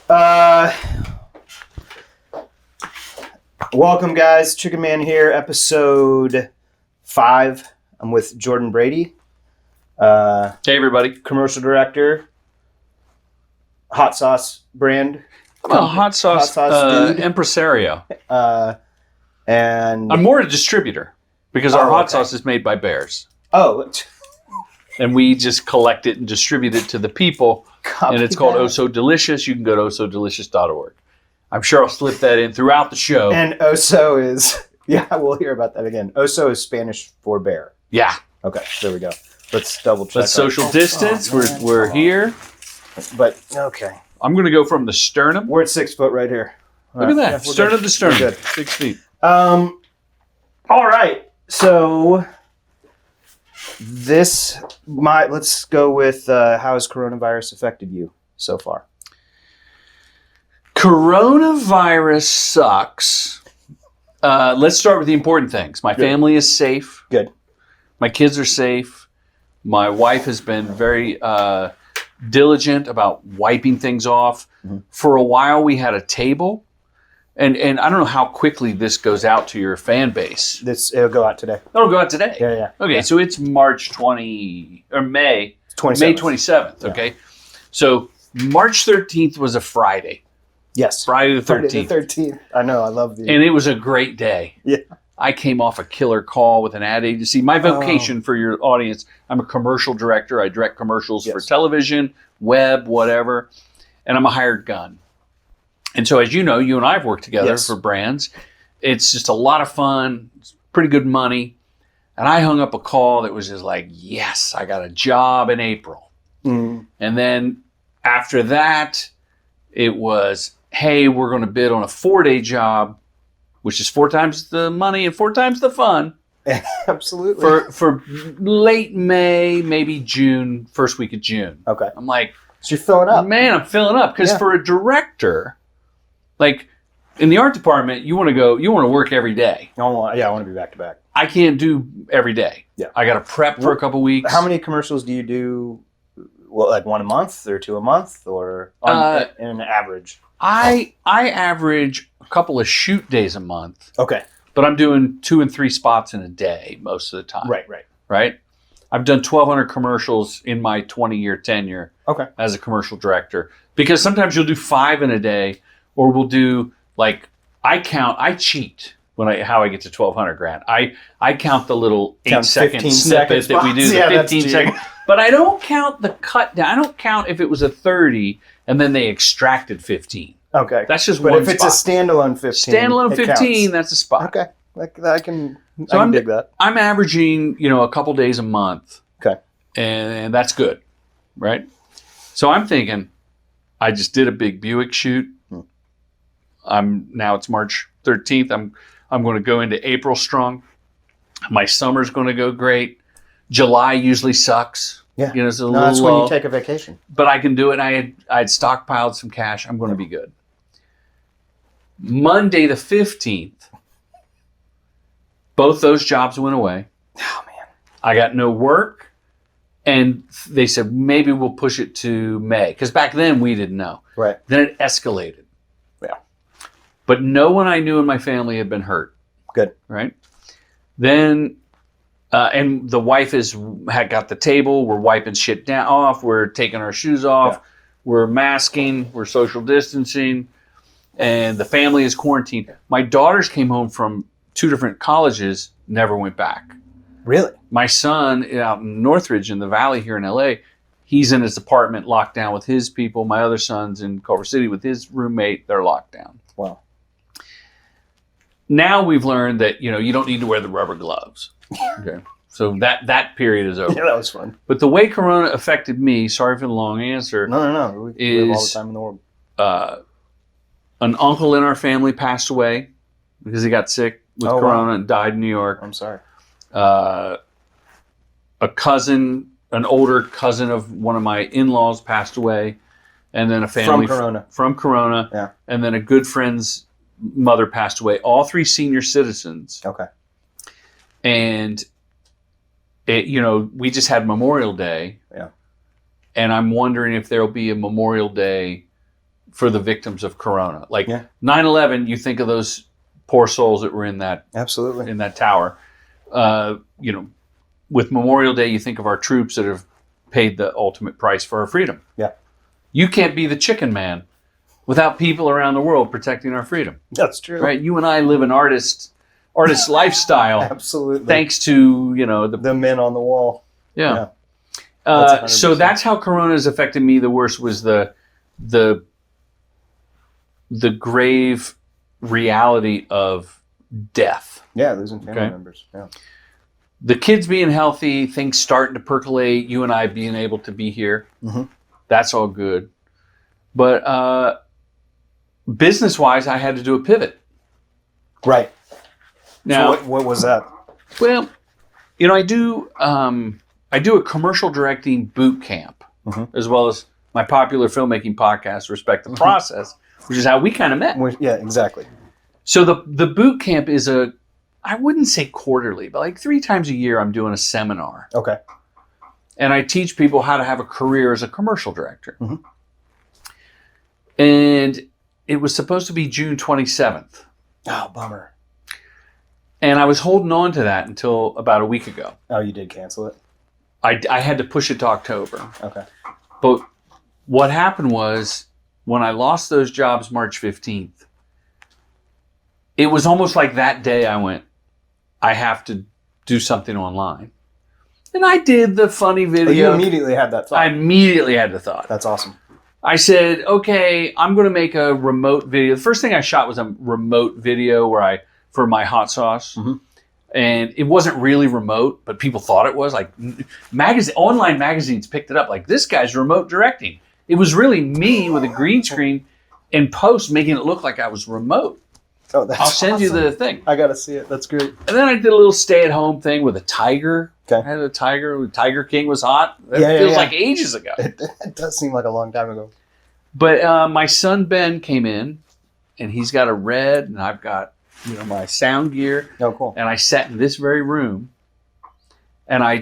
Welcome, guys. ChickenMan here, episode 5. I'm with Jordan Brady. Hey, everybody. Commercial director, hot sauce brand. Hot sauce dude. impresario. And I'm more a distributor because our hot sauce is made by bears. Oh. And we just collect it and distribute it to the people. Copy and it's called that. Oh So Delicious. You can go to ohsodelicious.org. I'm sure I'll slip that in throughout the show. And Oso is, we'll hear about that again. Oso is Spanish for bear. Yeah. Okay, there we go. Let's double check. Let's social distance. We're here. But, okay. I'm going to go from the sternum. We're at 6 foot right here. Look at that. Sternum to sternum. Good. 6 feet. All right. So let's go with how has coronavirus affected you so far? Coronavirus sucks. Let's start with the important things. My family is safe. Good. My kids are safe. My wife has been very diligent about wiping things off. Mm-hmm. For a while, we had a table. And I don't know how quickly this goes out to your fan base. It'll go out today. It'll go out today. Yeah. Okay, so it's March 20 or May 27th. May 27th. Okay, yeah. So March 13th was a Friday. Yes, Friday the 13th. Friday the 13th. I know. I love the. And it was a great day. Yeah. I came off a killer call with an ad agency. My vocation for your audience, I'm a commercial director. I direct commercials for television, web, whatever, and I'm a hired gun. And so, as you know, you and I have worked together for brands. It's just a lot of fun. It's pretty good money. And I hung up a call that was just like, yes, I got a job in April. Mm. And then after that, it was, hey, we're going to bid on a 4-day job, which is 4 times the money and 4 times the fun. Absolutely. For late May, maybe June, first week of June. Okay. I'm like, so you're filling up. Man, I'm filling up. Because for a director, like in the art department, you want to work every day. I want to be back to back. I can't do every day. Yeah. I got to prep for a couple weeks. How many commercials do you do? Well, like 1 a month or 2 a month, or in an average? I average a couple of shoot days a month. Okay. But I'm doing 2 and 3 spots in a day most of the time. Right. I've done 1,200 commercials in my 20-year tenure as a commercial director. Because sometimes you'll do 5 in a day, or we'll do like I cheat how I get to 1,200 grand. I count the little 8-second snippet that we do, the 15 second. But I don't count the cut down. I don't count if it was a 30 and then they extracted 15. Okay. That's just but one spot. But if it's a standalone 15, standalone 15, counts. that's a spot. Okay. I can dig that. I'm averaging, a couple days a month. Okay. And that's good, right? So I'm thinking, I just did a big Buick shoot. Now it's March 13th. I'm going to go into April strong. My summer's going to go great. July usually sucks. Yeah. It's a little that's low. When you take a vacation. But I can do it. And I had stockpiled some cash. I'm going to be good. Monday the 15th, both those jobs went away. Oh, man. I got no work. And they said, maybe we'll push it to May. Because back then we didn't know. Right. Then it escalated. Yeah. But no one I knew in my family had been hurt. Good. Right? Then, and the wife had got the table. We're wiping shit off. We're taking our shoes off. Yeah. We're masking. We're social distancing. And the family is quarantined. My daughters came home from 2 different colleges, never went back. Really? My son out in Northridge in the Valley here in LA, he's in his apartment locked down with his people. My other son's in Culver City with his roommate. They're locked down. Wow. Now we've learned that, you don't need to wear the rubber gloves. Okay. So that period is over. Yeah, that was fun. But the way Corona affected me, sorry for the long answer. No. We live all the time in the world. An uncle in our family passed away because he got sick with Corona and died in New York. I'm sorry. A cousin, an older cousin of one of my in-laws passed away. And then a family from Corona. Yeah. And then a good friend's mother passed away. All 3 senior citizens. Okay. And we just had Memorial Day. Yeah. And I'm wondering if there'll be a Memorial Day for the victims of Corona. Like Yeah. 9/11, you think of those poor souls that were in that tower. With Memorial Day, you think of our troops that have paid the ultimate price for our freedom. Yeah. You can't be the chicken man without people around the world protecting our freedom. That's true. Right? You and I live an artist lifestyle. Absolutely. Thanks to, the men on the wall. Yeah. That's So that's how Corona has affected me the worst, was the grave reality of death. Yeah, losing family members. Yeah. The kids being healthy, things starting to percolate, you and I being able to be here. Mm-hmm. That's all good. But business-wise, I had to do a pivot. Right. Now, so what was that? Well, I do a commercial directing boot camp, as well as my popular filmmaking podcast, Respect the Process, which is how we kind of met. Yeah, exactly. So the boot camp is I wouldn't say quarterly, but like 3 times a year I'm doing a seminar. Okay. And I teach people how to have a career as a commercial director. Mm-hmm. And it was supposed to be June 27th. Oh, bummer. And I was holding on to that until about a week ago. Oh, you did cancel it? I had to push it to October. Okay. But what happened was, when I lost those jobs March 15th, it was almost like that day I went, I have to do something online. And I did the funny video. Oh, you immediately had that thought? I immediately had the thought. That's awesome. I said, okay, I'm going to make a remote video. The first thing I shot was a remote video for my hot sauce. Mm-hmm. And it wasn't really remote, but people thought it was. Like online magazines picked it up. Like, this guy's remote directing. It was really me with a green screen and post making it look like I was remote. Oh, that's I'll send you the thing. I got to see it. That's great. And then I did a little stay-at-home thing with a tiger. Okay. I had a tiger. Tiger King was hot. It Yeah, feels like ages ago. It does seem like a long time ago. But my son Ben came in, and he's got a red, and I've got my sound gear. Oh, cool. And I sat in this very room, and I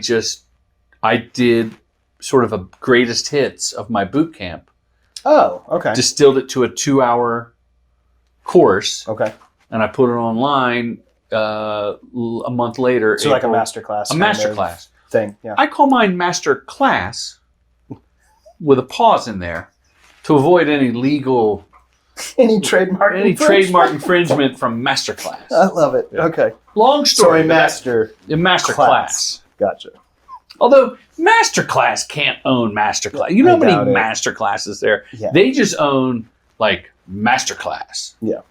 did sort of a greatest hits of my boot camp. Oh, okay. Distilled it to a 2-hour course. Okay. And I put it online a month later. So like a masterclass. A masterclass thing. Yeah. I call mine Masterclass with a pause in there to avoid any legal... Any trademark infringement from Masterclass. I love it. Yeah. Okay. Long story. So a Masterclass. Gotcha. Although Masterclass can't own Masterclass. You know how many Masterclasses there? Yeah. They just own like Masterclass. Yeah.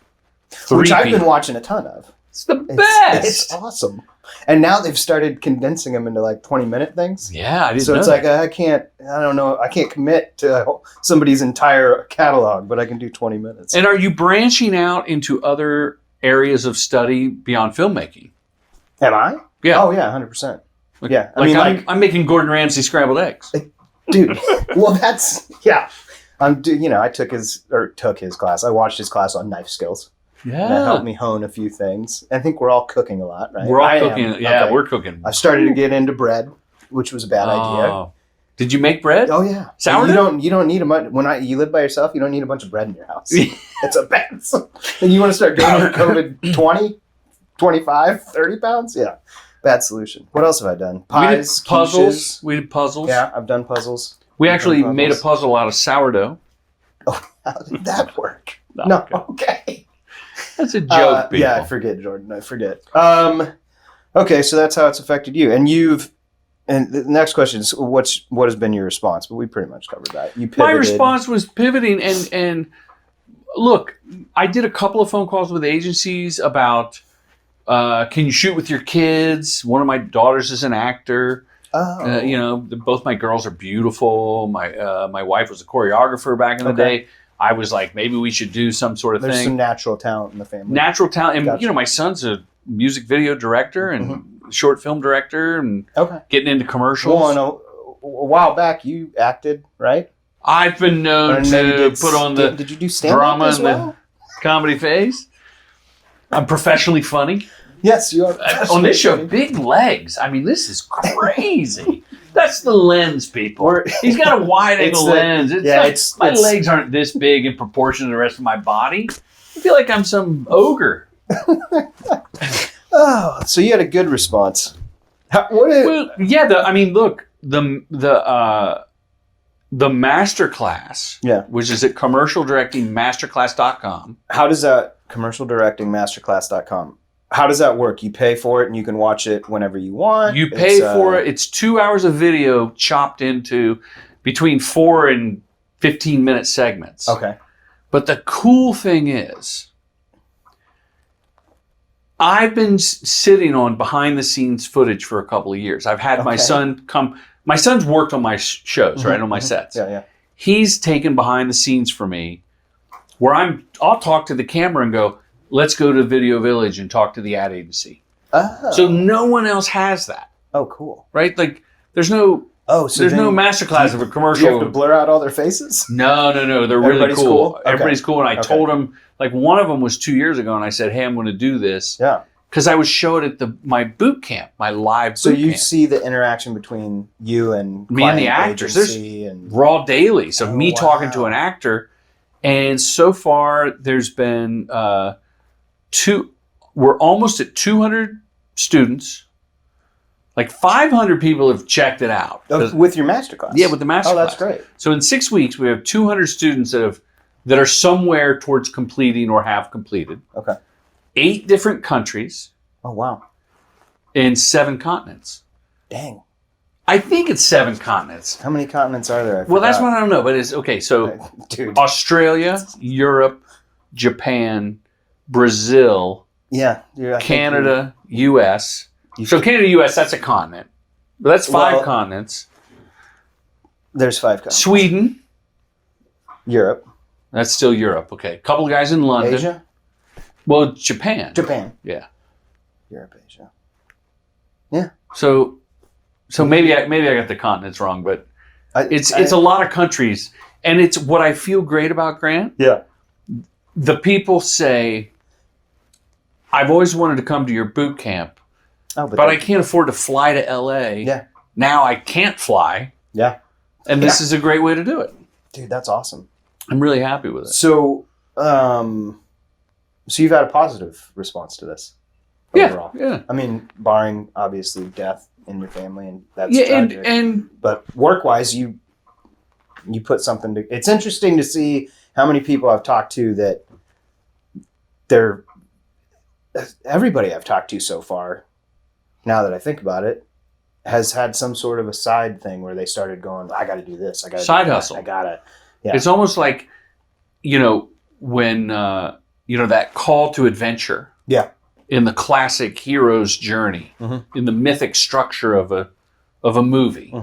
Which I've been watching a ton of. It's the best. It's awesome. And now they've started condensing them into like 20-minute things. Yeah, I didn't know. So it's that. like I can't commit to somebody's entire catalog, but I can do 20 minutes. And are you branching out into other areas of study beyond filmmaking? Am I? Yeah. Oh yeah, 100%. Yeah. I'm making Gordon Ramsay scrambled eggs. Dude. Well, that's I took his class. I watched his class on knife skills. Yeah. That helped me hone a few things. I think we're all cooking a lot, right? We're all cooking. Yeah, okay. We're cooking. I started to get into bread, which was a bad idea. Did you make bread? Oh yeah. Sourdough? You don't need a bunch. You live by yourself, you don't need a bunch of bread in your house. It's a bad. And you want to start gaining COVID 20, 25, 30 pounds? Yeah. Bad solution. What else have I done? Pies, puzzles. quiches. We did puzzles. Yeah, I've done puzzles. We actually made a puzzle out of sourdough. Oh, how did that work? No. Okay. That's a joke, people. Yeah, I forget, Jordan. I forget. Okay, so that's how it's affected you. And the next question is, what has been your response? But we pretty much covered that. You pivoted. My response was pivoting, and look, I did a couple of phone calls with agencies about, can you shoot with your kids? One of my daughters is an actor. Oh. Both my girls are beautiful. My wife was a choreographer back in the day. I was like, maybe we should do some sort of thing. There's some natural talent in the family. Natural talent. And, Gotcha. My son's a music video director and short film director and getting into commercials. Well, a while back, you acted, right? I've been known to put on the did you do stand-up drama as and the comedy phase. I'm professionally funny. Yes, you are. On this show, big legs. I mean, this is crazy. That's the lens, people. He's got a wide angle lens. My legs aren't this big in proportion to the rest of my body. I feel like I'm some ogre. Oh, so you had a good response. Look, the Masterclass, which is at commercialdirectingmasterclass.com. How does that, commercialdirectingmasterclass.com, how does that work? You pay for it and you can watch it whenever you want? You pay for it. It's 2 hours of video chopped into between 4 and 15-minute segments. Okay. But the cool thing is, I've been sitting on behind-the-scenes footage for a couple of years. I've had my son come. My son's worked on my shows, right, on my sets. Yeah. He's taken behind the scenes for me, where I'll talk to the camera and go, let's go to Video Village and talk to the ad agency. Oh. So no one else has that. Oh, cool. Right? Like, there's no Masterclass of a commercial. Do you have to blur out all their faces? No. They're really cool. Okay. Everybody's cool. And I told them, like, one of them was 2 years ago, and I said, hey, I'm going to do this. Yeah. Because I would show it at my boot camp, my live boot So you camp. see the interaction between you and me and the actors. There's raw daily. So me talking to an actor. And so far, there's been we're almost at 200 students. Like 500 people have checked it out. With your masterclass? Yeah, with the masterclass. Oh, that's great. So in 6 weeks, we have 200 students that are somewhere towards completing or have completed. Okay. 8 different countries. Oh, wow. In 7 continents. Dang. I think it's 7 continents. How many continents are there? Well, that's what I don't know, but it's okay. So Dude. Australia, Europe, Japan, Brazil, Canada, US. So Canada, US, that's a continent. But that's 5 continents. There's 5 continents. Sweden. Europe. That's still Europe. Okay. A couple of guys in London. Asia? Well, Japan. Yeah. Europe, Asia. Yeah. So maybe I got the continents wrong, but it's a lot of countries, and it's what I feel great about, Grant. Yeah. The people say, I've always wanted to come to your boot camp, but I can't afford to fly to LA. Yeah. Now I can't fly. Yeah. And this is a great way to do it. Dude, that's awesome. I'm really happy with it. So, so you've had a positive response to this overall. Yeah. I mean, barring obviously death in your family, and that's tragic. But work-wise, you put something to. It's interesting to see how many people I've talked to that everybody I've talked to so far, now that I think about it, has had some sort of a side thing where they started going, I got to do this. I got to side hustle. I got to. Yeah. It's almost like, when, that call to adventure. Yeah. In the classic hero's journey, in the mythic structure of a movie,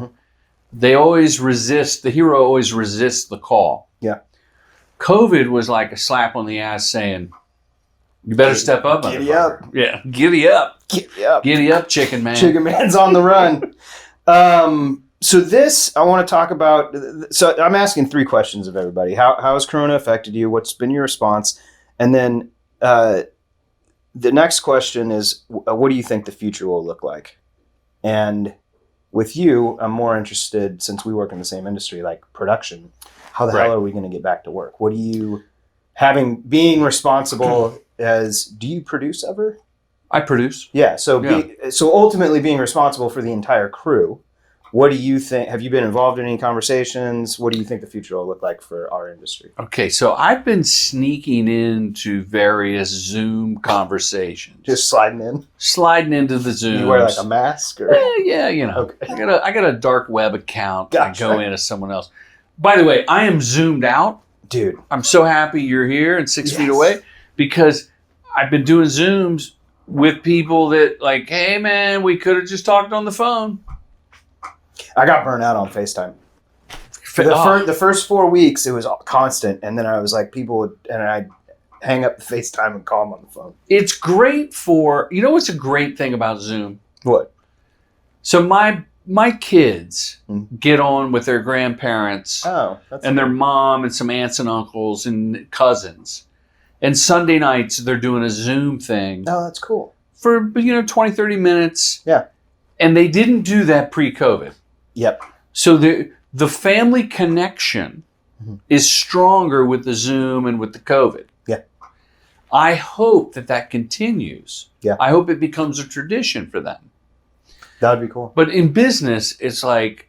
they always resist. The hero always resists the call. Yeah. COVID was like a slap on the ass saying, you better step up. Giddy up. Yeah. Giddy up. Giddy up. Giddy up, ChickenMan. ChickenMan's on the run. So this, I want to talk about, so I'm asking 3 questions of everybody. How has Corona affected you? What's been your response? And then the next question is, what do you think the future will look like? And with you, I'm more interested, since we work in the same industry, like production, how the hell are we going to get back to work? What do you, being responsible do you produce ever? I produce. Yeah. So ultimately being responsible for the entire crew, what do you think? Have you been involved in any conversations? What do you think the future will look like for our industry? Okay, so I've been sneaking into various Zoom conversations. Just sliding in? Sliding into the Zooms. You wear like a mask? Or? Yeah, Okay. I got a dark web account. Gotcha. I go in as someone else. By the way, I am Zoomed out. Dude. I'm so happy you're here and 6 feet away, because I've been doing Zooms with people that like, hey man, we could have just talked on the phone. I got burnt out on FaceTime. The first 4 weeks, it was constant. And then I was like, I'd hang up the FaceTime and call them on the phone. It's great what's a great thing about Zoom? What? So my kids get on with their grandparents and their mom and some aunts and uncles and cousins. And Sunday nights, they're doing a Zoom thing. Oh, that's cool. For, 20, 30 minutes. Yeah. And they didn't do that pre-COVID. Yep. So the family connection is stronger with the Zoom and with the COVID. Yeah. I hope that continues. Yeah. I hope it becomes a tradition for them. That would be cool. But in business, it's like,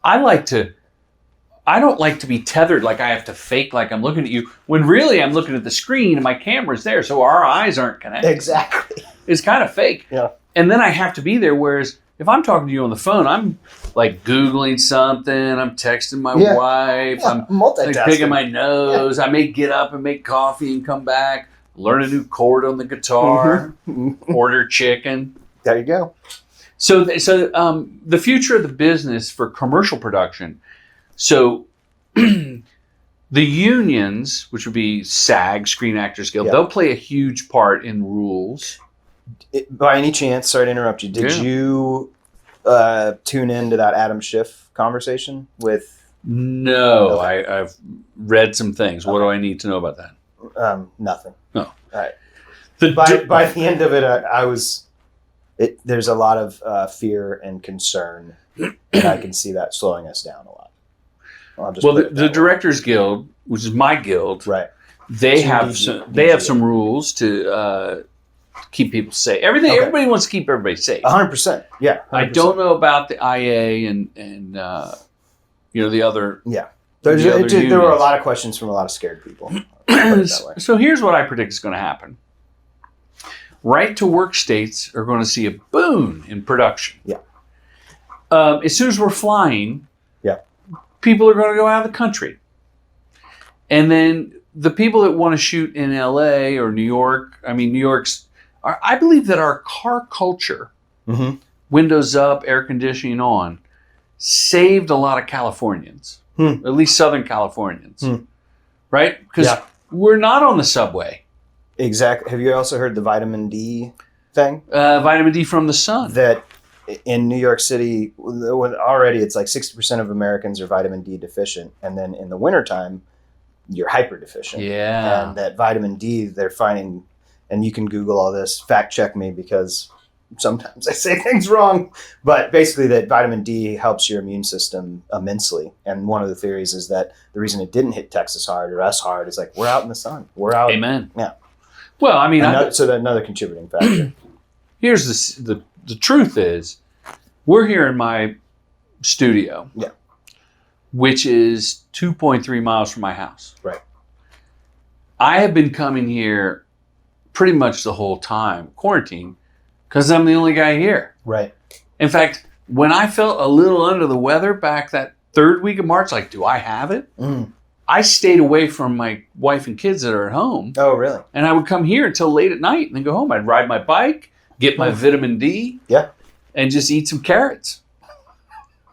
I don't like to be tethered, like I have to fake like I'm looking at you, when really I'm looking at the screen and my camera's there, so our eyes aren't connected. Exactly. It's kind of fake. Yeah. And then I have to be there, whereas if I'm talking to you on the phone, I'm like Googling something, I'm texting my wife, I'm multitasking. like picking my nose, I may get up and make coffee and come back, learn a new chord on the guitar, order chicken. There you go. So the future of the business for commercial production, so the unions, which would be SAG, Screen Actors Guild, they'll play a huge part in rules. By any chance, sorry to interrupt you, did you tune into that Adam Schiff conversation with? No, I've read some things. What do I need to know about that? Nothing. No. All right. By the end of it, I was. There's a lot of fear and concern, and I can see that slowing us down a lot. The Directors Guild, which is my guild, right? They have some rules to keep people safe. Everybody wants to keep everybody safe. 100%. Yeah. 100%. I don't know about the IA and the other. Yeah. There were a lot of questions from a lot of scared people. So here's what I predict is going to happen. Right to work states are going to see a boom in production. Yeah. As soon as we're flying, people are going to go out of the country. And then the people that want to shoot in LA or New York, I believe that our car culture, windows up, air conditioning on, saved a lot of Californians, at least Southern Californians, right? Because we're not on the subway. Exactly. Have you also heard the vitamin D thing? Vitamin D from the sun. That in New York City, already it's like 60% of Americans are vitamin D deficient. And then in the wintertime, you're hyper deficient. Yeah. And that vitamin D, they're finding, and you can Google all this, fact check me because sometimes I say things wrong, but basically that vitamin D helps your immune system immensely. And one of the theories is that the reason it didn't hit Texas hard or us hard is like, we're out in the sun. We're out. Amen. Yeah. Well, I mean, so that's another contributing factor. Here's the truth is, we're here in my studio, which is 2.3 miles from my house. Right. I have been coming here pretty much the whole time, quarantine, because I'm the only guy here. Right. In fact, when I felt a little under the weather back that third week of March, like, do I have it? I stayed away from my wife and kids that are at home. Oh, really? And I would come here until late at night and then go home. I'd ride my bike, get my vitamin D, and just eat some carrots.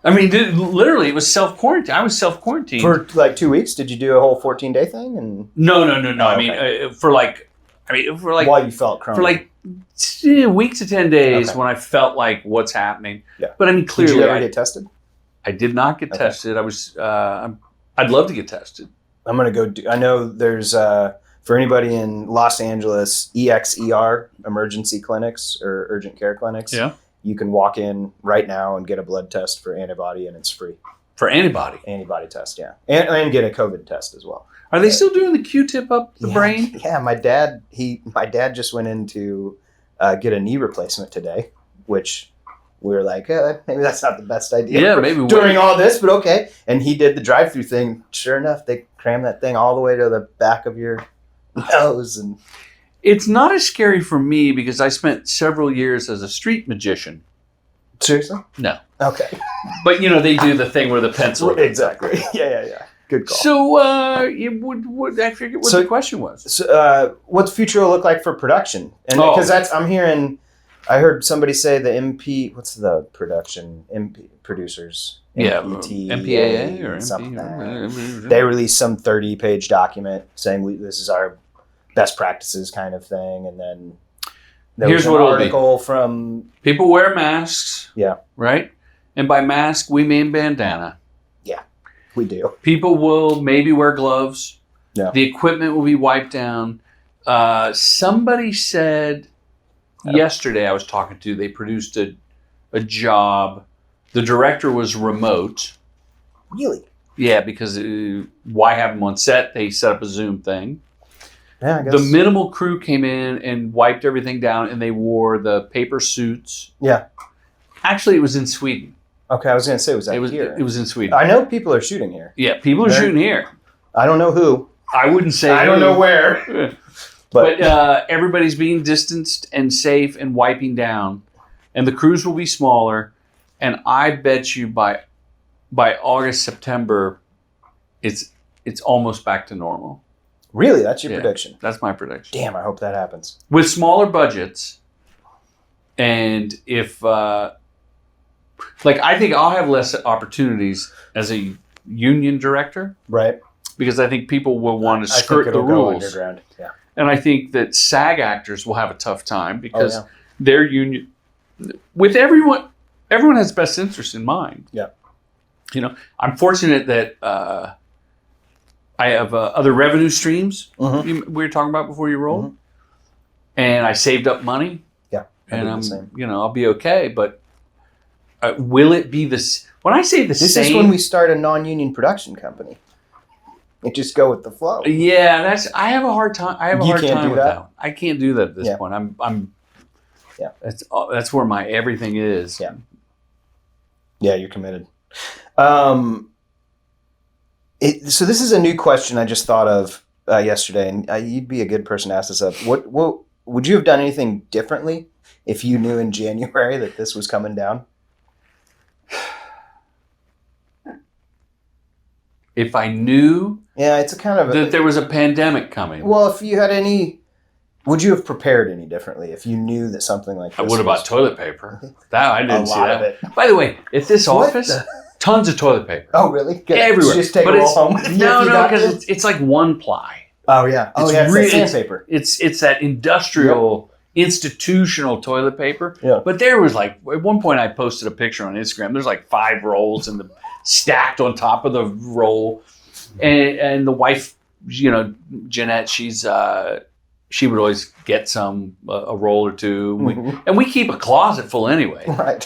I mean, literally, it was self-quarantine. I was self-quarantined. For like 2 weeks? Did you do a whole 14-day thing? And No. Oh, I mean, for like while you felt crummy. for like a week to 10 days when I felt like what's happening. Yeah. But I mean, clearly, did you ever get tested? I did not get tested. I was. I'd love to get tested. I'm gonna go. I know there's for anybody in Los Angeles, EXER emergency clinics or urgent care clinics. Yeah. You can walk in right now and get a blood test for antibody, and it's free. For antibody test, yeah, and get a COVID test as well. Are they still doing the Q-tip up the brain? Yeah, my dad just went in to get a knee replacement today, which we were like, maybe that's not the best idea. Yeah, maybe during all this, but okay. And he did the drive-through thing. Sure enough, they crammed that thing all the way to the back of your nose, and it's not as scary for me because I spent several years as a street magician. Seriously? No. Okay. But they do the thing where the pencil. Exactly. Yeah. Good call. So, I forget what the question was. So, what the future will look like for production, and because I heard somebody say the MP. What's the production MP producers? MPAA or something. They released some 30-page document saying this is our best practices kind of thing, and then there was an article from people wear masks. Yeah. Right. And by mask we mean bandana. Yeah, we do. People will maybe wear gloves. Yeah. The equipment will be wiped down. Somebody said yesterday I was talking to, they produced a job The director was remote. Really? Yeah, because why have them on set? They set up a Zoom thing. Yeah, I guess. The minimal crew came in and wiped everything down, and they wore the paper suits. Yeah. Actually, it was in Sweden. Okay, I was going to say, was that here? It was in Sweden. I know people are shooting here. Yeah, people are shooting here. I don't know who. I wouldn't say I don't know where. But everybody's being distanced and safe and wiping down. And the crews will be smaller. And I bet you by August, September, it's almost back to normal. Really? That's your prediction? That's my prediction. Damn, I hope that happens. With smaller budgets, and if, I think I'll have less opportunities as a union director. Right. Because I think people will want to skirt the rules. Underground. Yeah. And I think that SAG actors will have a tough time because their union, with everyone has best interest in mind. Yeah. You know, I'm fortunate that I have other revenue streams we were talking about before you rolled. And I saved up money. Yeah. And I'll be okay. But will it be this? When I say this is when we start a non-union production company. And just go with the flow. Yeah, I have a hard time. With that. I can't do that at this point. I'm. Yeah. That's where my everything is. Yeah. Yeah, you're committed. So this is a new question I just thought of yesterday, and you'd be a good person to ask this up. What would you have done anything differently if you knew in January that this was coming down? If I knew, it's a kind of that there was a pandemic coming. Well, if you had would you have prepared any differently if you knew that something like this? I would have bought toilet paper. That I didn't see that. Of it. By the way, at this office, tons of toilet paper. Oh, really? Good. Everywhere. Just take it all home. No, because it's like one ply. Oh yeah. It's really, sandpaper. It's that industrial. Institutional toilet paper. Yeah. But there was at one point I posted a picture on Instagram. There's 5 rolls and stacked on top of the roll. And the wife, Jeanette, she would always get a roll or two. And we keep a closet full anyway. Right.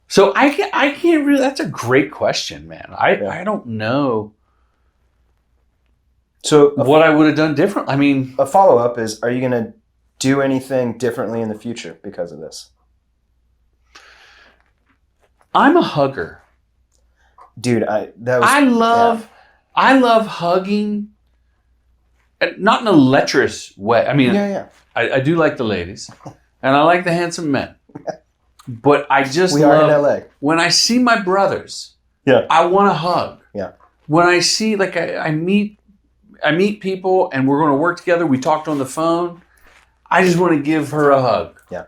So I can't really, that's a great question, man. I don't know. So what I would have done different. I mean, a follow-up is, are you going to do anything differently in the future because of this? I'm a hugger. Dude, I love hugging, not in a lecherous way. I mean, I do like the ladies, and I like the handsome men. But I just love, are in LA. When I see my brothers, I want to hug. Yeah. When I see, I meet people, and we're going to work together. We talked on the phone. I just want to give her a hug. Yeah.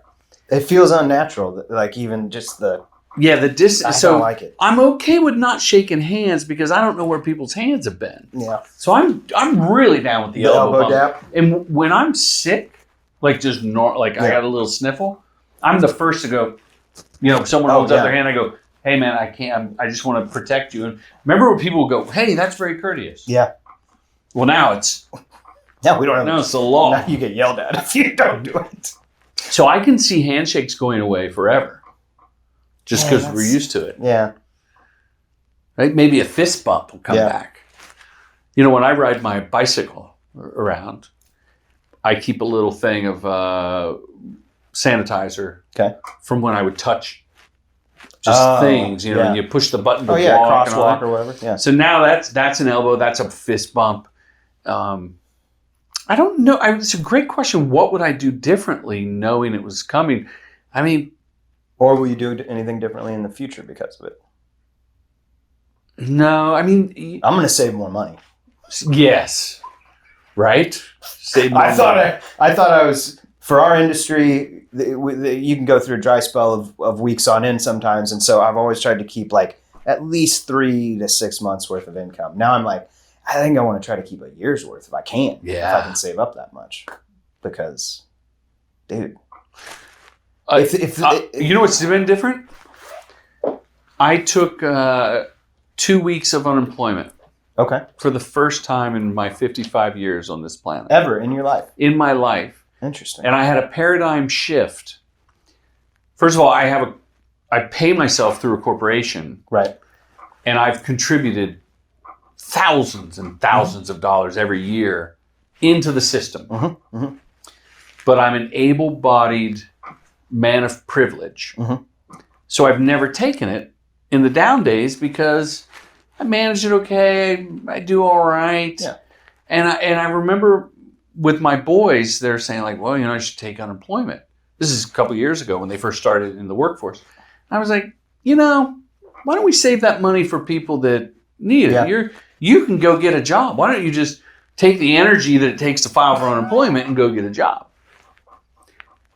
It feels unnatural, even just the distance. I don't like it. I'm okay with not shaking hands because I don't know where people's hands have been. Yeah. So I'm really down with the elbow dap. And when I'm sick, I got a little sniffle, I'm the first to go. If someone holds up their hand, I go, "Hey man, I can't. I just want to protect you." And remember when people would go, "Hey, that's very courteous." Yeah. Well, now it's. No, we don't have. Now it's the law. Now you get yelled at if you don't do it. So I can see handshakes going away forever, just because we're used to it. Yeah. Right? Maybe a fist bump will come back. When I ride my bicycle around, I keep a little thing of sanitizer. Okay. From when I would touch things, and you push the button to walk crosswalk or whatever. Yeah. So now that's an elbow. That's a fist bump. I don't know. It's a great question. What would I do differently knowing it was coming? I mean... Or will you do anything differently in the future because of it? No, I mean... I'm going to save more money. Yes. Right? Save more money. I thought I was... For our industry, you can go through a dry spell of weeks on end sometimes. And so I've always tried to keep at least 3 to 6 months worth of income. Now I'm I think I want to try to keep a year's worth if I can. Yeah. If I can save up that much. Because, dude. You know what's been different? I took 2 weeks of unemployment. Okay. For the first time in my 55 years on this planet. Ever in your life? In my life. Interesting. And I had a paradigm shift. First of all, I have I pay myself through a corporation. Right. And I've contributed thousands and thousands of dollars every year into the system. But I'm an able-bodied man of privilege. So I've never taken it in the down days because I manage it okay. I do all right. Yeah. And I remember with my boys, they're saying like, well, I should take unemployment. This is a couple of years ago when they first started in the workforce. I was like, why don't we save that money for people that need it? Yeah. You can go get a job. Why don't you just take the energy that it takes to file for unemployment and go get a job?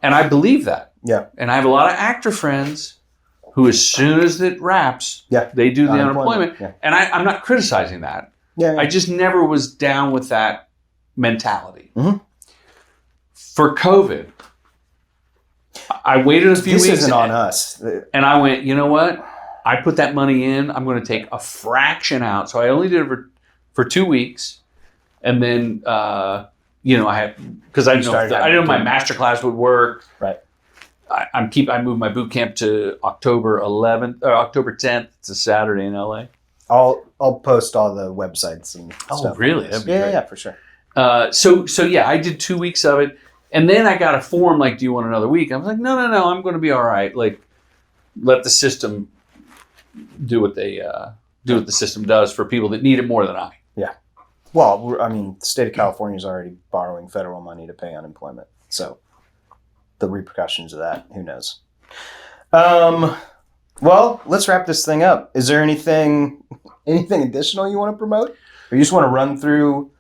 And I believe that. Yeah. And I have a lot of actor friends who, as soon as it wraps, they do the unemployment. Yeah. And I'm not criticizing that. Yeah. I just never was down with that mentality. For COVID, I waited a few weeks. This isn't on us. And I went, you know what? I put that money in. I'm going to take a fraction out. So I only did it for 2 weeks. And then, I had, because I didn't know my Masterclass would work. Right. I moved my Bootcamp to October 11th or October 10th. It's a Saturday in LA. I'll post all the websites and stuff. Oh, really? That'd be great. Yeah, for sure. So yeah, I did 2 weeks of it. And then I got a form like, do you want another week? I was like, no, I'm going to be all right. Like, let the system do what the system does for people that need it more than I. Yeah. Well, the state of California is already borrowing federal money to pay unemployment. So the repercussions of that, who knows? Well, let's wrap this thing up. Is there anything additional you want to promote? Or you just want to run through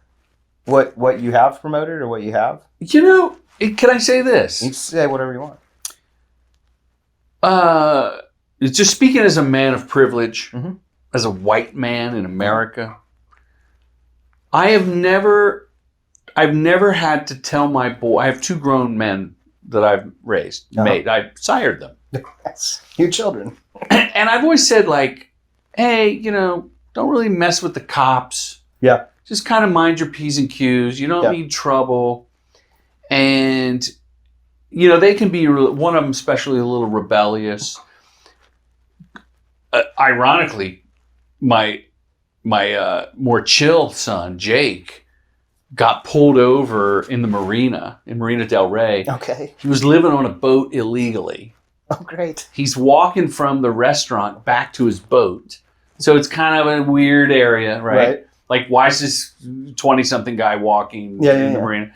what you have promoted or what you have? Can I say this? You can say whatever you want. Just speaking as a man of privilege, as a white man in America, I've never had to tell my boy. I have 2 grown men that I've made. I sired them. Yes, your children. And I've always said like, hey, don't really mess with the cops. Yeah. Just kind of mind your P's and Q's. You don't need trouble. And, they can be, one of them especially a little rebellious. Ironically, my more chill son, Jake, got pulled over in Marina Del Rey. Okay. He was living on a boat illegally. Oh, great. He's walking from the restaurant back to his boat. So it's kind of a weird area, right? Like, why is this 20-something guy walking in the marina?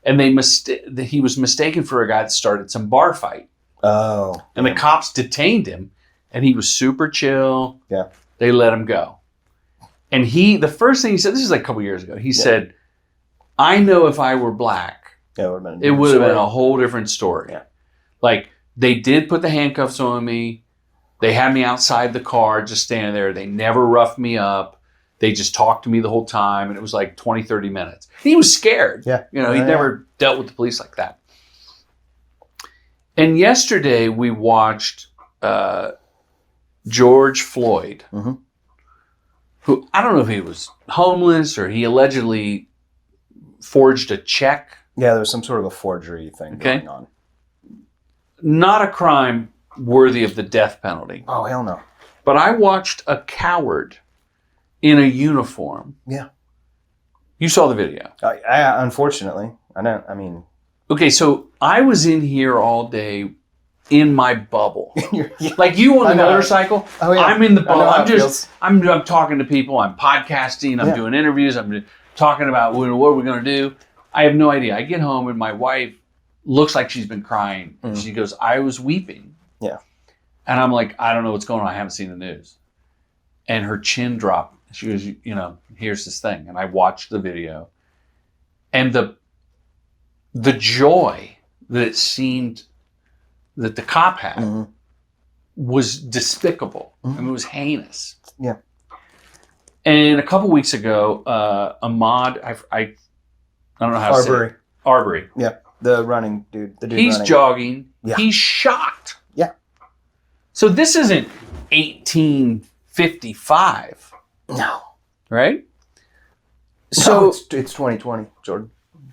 And he was mistaken for a guy that started some bar fight. Oh. And the cops detained him, and he was super chill. Yeah. They let him go. And the first thing he said, this is like a couple years ago, he said, I know if I were black, it would have been a whole different story. Yeah. Like, they did put the handcuffs on me. They had me outside the car, just standing there. They never roughed me up. They just talked to me the whole time, and it was like 20, 30 minutes. He was scared. Yeah. He'd never dealt with the police like that. And yesterday we watched George Floyd, who, I don't know if he was homeless or he allegedly forged a check. Yeah, there was some sort of a forgery thing going on. Not a crime worthy of the death penalty. Oh, hell no. But I watched a coward in a uniform. Yeah. You saw the video. Unfortunately. Okay, so I was in here all day in my bubble. Like you on the motorcycle. Oh, yeah. I'm in the bubble. I'm talking to people. I'm podcasting. I'm doing interviews. I'm talking about what are we going to do. I have no idea. I get home and my wife looks like she's been crying. She goes, I was weeping. Yeah. And I'm like, I don't know what's going on. I haven't seen the news. And her chin dropped. She goes, here's this thing. And I watched the video. And the joy that it seemed that the cop had was despicable. I mean, it was heinous. Yeah. And a couple weeks ago, Ahmaud, I don't know how to say it. Arbery. Yeah. The running dude. He's jogging. Yeah. He's shot. Yeah. So this isn't 1855. No. Right? So no, it's 2020, Jordan.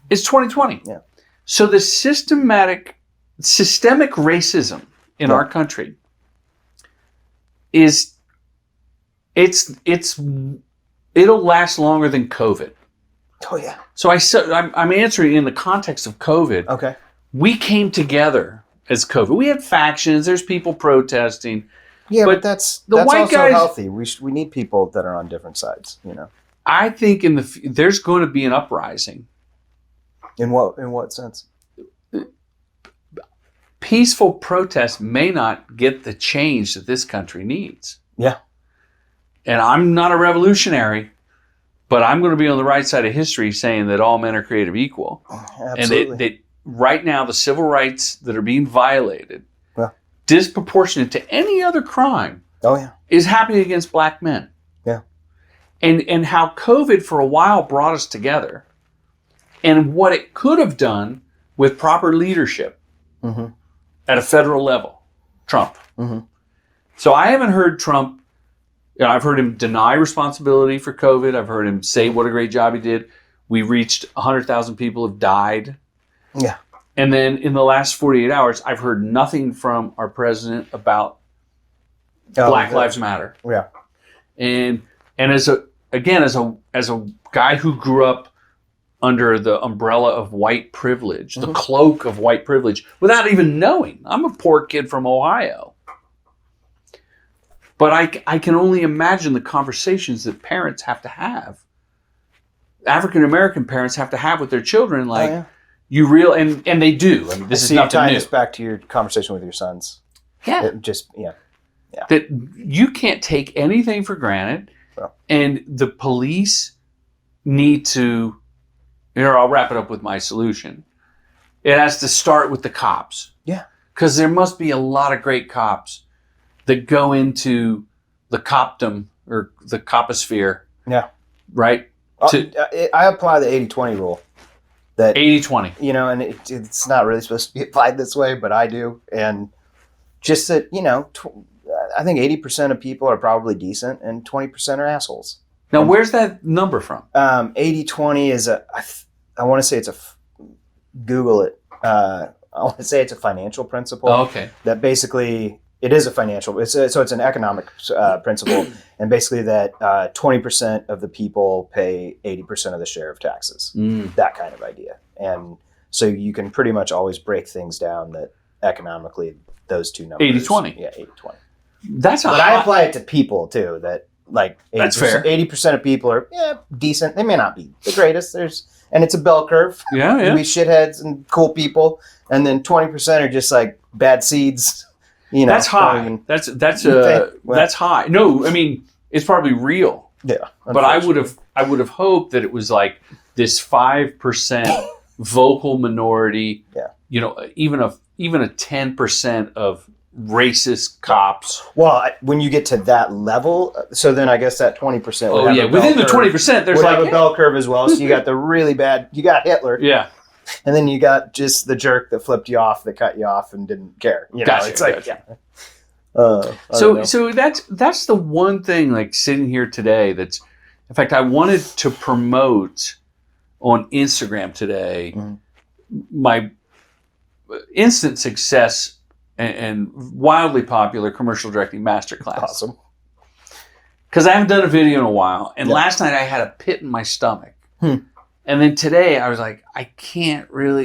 It's 2020. Yeah. So the systemic racism in our country is it'll last longer than COVID. Oh yeah. So I'm answering in the context of COVID. Okay. We came together as COVID. We had factions. There's people protesting. Yeah, but that's white also guys, healthy. We need people that are on different sides. I think there's going to be an uprising. In what sense? Peaceful protest may not get the change that this country needs. Yeah. And I'm not a revolutionary, but I'm going to be on the right side of history saying that all men are created equal. Absolutely. And right now, the civil rights that are being violated, disproportionate to any other crime, is happening against black men. Yeah. And how COVID for a while brought us together, and what it could have done with proper leadership at a federal level. Trump. So I haven't heard Trump. I've heard him deny responsibility for COVID. I've heard him say what a great job he did. We reached 100,000 people have died. Yeah. And then in the last 48 hours, I've heard nothing from our president about Black Lives Matter. Yeah. And as a guy who grew up under the umbrella of white privilege, the cloak of white privilege, without even knowing, I'm a poor kid from Ohio. But I can only imagine the conversations that parents have to have. African-American parents have to have with their children, like, and they do. I mean, this is nothing tying new. this back to your conversation with your sons. Yeah. That you can't take anything for granted. Well. And the police need to, I'll wrap it up with my solution. It has to start with the cops. Yeah. Because there must be a lot of great cops that go into the copdom or the coposphere. Yeah. Right? I apply the 80-20 rule. That 80-20. And it's not really supposed to be applied this way, but I do. And just that, I think 80% of people are probably decent and 20% are assholes. Now, where's that number from? 80-20 is I want to say Google it. I want to say it's a financial principle. Oh, okay. That basically, it is a financial, so it's an economic principle. And basically that 20% of the people pay 80% of the share of taxes. That kind of idea. And so you can pretty much always break things down that economically those two numbers. 80-20. Yeah, 80-20. But I apply it to people too, that like 80%, that's fair. 80% of people are decent. They may not be the greatest. And it's a bell curve. Yeah. There'll be shitheads and cool people. And then 20% are just like bad seeds. That's high. That's high. No, I mean, it's probably real. Yeah. But I would have hoped that it was like this 5% vocal minority. Yeah. Even a 10% of racist cops. Well, when you get to that level, so then I guess that 20%. Oh yeah, within the 20%, there's have a bell curve as well. So you got the really bad. You got Hitler. Yeah. And then you got just the jerk that flipped you off, that cut you off, and didn't care. Gotcha, it's like So that's the one thing, like sitting here today. That's, in fact, I wanted to promote on Instagram today my instant success and wildly popular commercial directing masterclass. Awesome. Because I haven't done a video in a while, and last night I had a pit in my stomach. And then today I was like, I can't do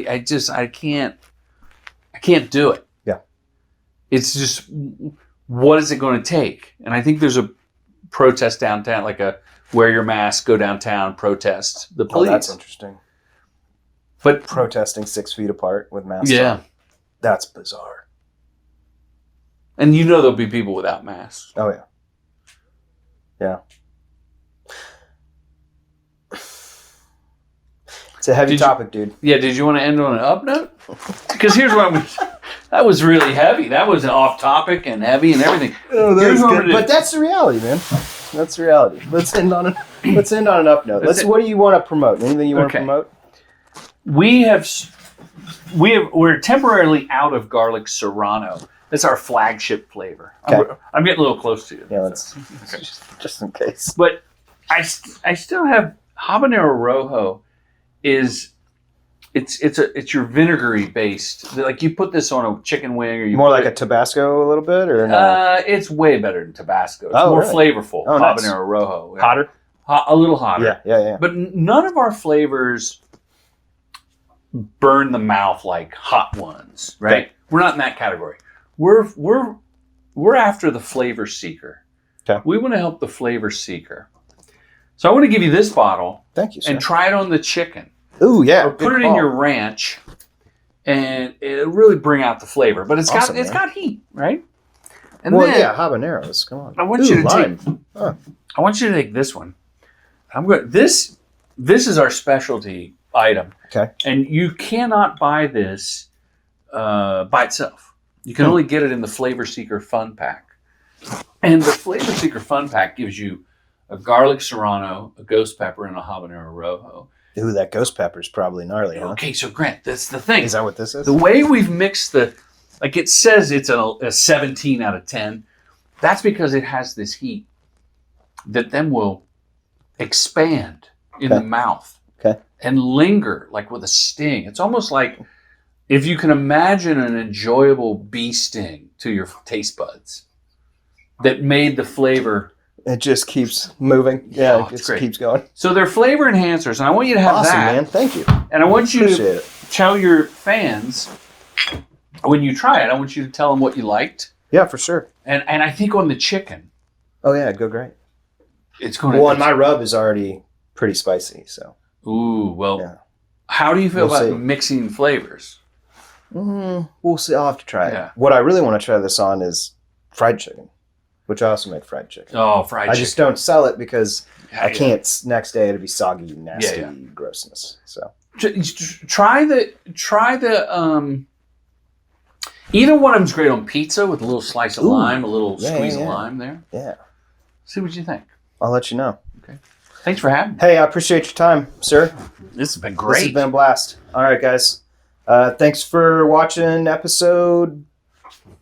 it. Yeah. It's just, what is it going to take? And I think there's a protest downtown, like a wear your mask, go downtown, protest the police. Oh, that's interesting. But protesting 6 feet apart with masks on. That's bizarre. And there'll be people without masks. Oh, yeah. Yeah. It's a heavy topic, dude. Yeah, did you want to end on an up note? Because here's what that was really heavy. That was off topic and heavy and everything. Oh, that was good. But that's the reality, man. That's the reality. Let's end on an up note. What do you want to promote? Anything you want to promote? We're temporarily out of garlic serrano. That's our flagship flavor. Okay. I'm getting a little close to you. Yeah, just in case. But I still have habanero rojo. it's your vinegary based. Like you put this on a chicken wing, or you more put like a Tabasco a little bit, or no? It's way better than Tabasco. It's Oh, more really? flavorful. Oh, nice. Habanero Rojo. Yeah. Hotter? A little hotter. Yeah. But none of our flavors burn the mouth like hot ones, right? Okay. We're not in that category. We're after the flavor seeker. Okay. We want to help the flavor seeker. So I want to give you this bottle. Thank you, sir. And try it on the chicken. Ooh, yeah. Or put it in your ranch, and it'll really bring out the flavor. But it's Awesome, got heat, right? And well, then, yeah, habaneros. Come on. I want you to lime. I want you to take this one. This is our specialty item. Okay. And you cannot buy this by itself. You can only get it in the Flavor Seeker Fun Pack. And the Flavor Seeker Fun Pack gives you a garlic serrano, a ghost pepper, and a habanero rojo. Ooh, that ghost pepper's probably gnarly, huh? Okay, so Grant, that's the thing. Is that what this is? The way we've mixed like it says it's a 17 out of 10. That's because it has this heat that then will expand in the mouth and linger like with a sting. It's almost like if you can imagine an enjoyable bee sting to your taste buds that made the flavor. It just keeps moving. Yeah, it just keeps going. So they're flavor enhancers, and I want you to have awesome, that. Man. Thank you. And I want you Appreciate to tell your fans when you try it. I want you to tell them what you liked. Yeah, for sure. And I think on the chicken. Oh yeah, it'd go great. It's going to. Well, and my rub is already pretty spicy, so. Ooh, well. How do you feel about mixing flavors? We'll see. I'll have to try it. Yeah. What I really want to try this on is fried chicken, which I also make fried chicken. Oh, fried chicken. I just don't sell it because I can't. Next day it'll be soggy, nasty grossness. So try the. Either one of them's great on pizza with a little slice of lime, a little squeeze of lime there. Yeah. See what you think. I'll let you know. Okay. Thanks for having me. Hey, I appreciate your time, sir. This has been great. This has been a blast. All right, guys. Thanks for watching episode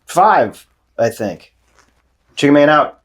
5, I think. ChickenMan out.